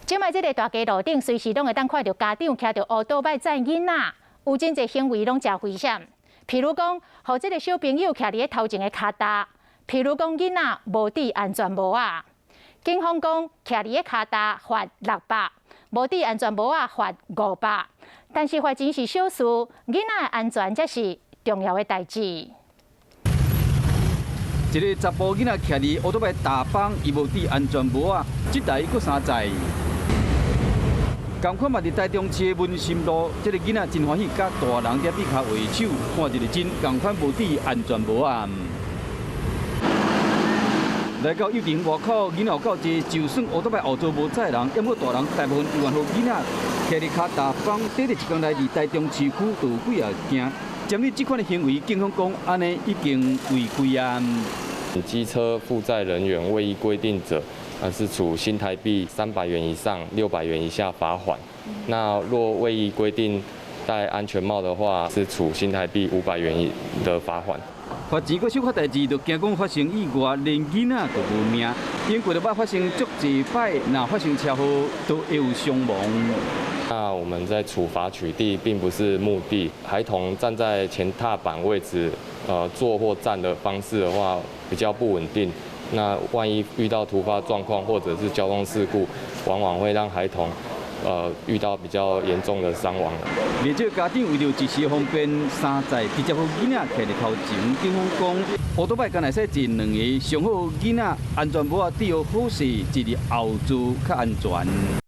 即摆这个大街路顶，随时拢会当看到家长骑着乌倒摆载囡仔，有真侪行为拢真危险。譬如讲，互这个小朋友徛伫咧头前的脚踏；譬如讲，囡仔无戴安全帽啊。警方讲，徛伫咧脚踏罚600，无戴安全帽啊罚500。但是罚钱是小事，囡仔的安全才是重要的代志。一个查甫囡仔徛伫乌倒摆打帮，伊无戴安全帽啊，即台佫3载。同款嘛，伫台中市的文心路，这个囡仔真欢喜，甲大人在比骹挥手，看一个真同款无戴安全帽啊。来到幼稚园外口，囡仔有够济，就算乌倒摆后座无载人，抑过大人大部分就愿互囡仔徛伫脚踏帮，短短一天来伫台中市区就有几啊件。针对这款的行为，警方讲安尼已经违规啊。机车负载人员未依规定者，是处新台币300元以上600元以下罚款。那若未依规定戴安全帽的话，是处新台币500元的罚款。罚钱搁小可代志，就惊讲发生意外，连囡仔都无命。因过了捌发生足济摆，若发生车祸都会有伤亡。那我们在处罚取缔并不是目的，孩童站在前踏板位置，坐或站的方式的话比较不稳定。那万一遇到突发状况或者是交通事故，往往会让孩童遇到比较严重的伤亡。而这家长为了一时方便，3载直接互囡仔徛伫头前，警方讲，乌倒摆敢会使坐2个，上好囡仔安全帽啊戴好势，一日后座较安全。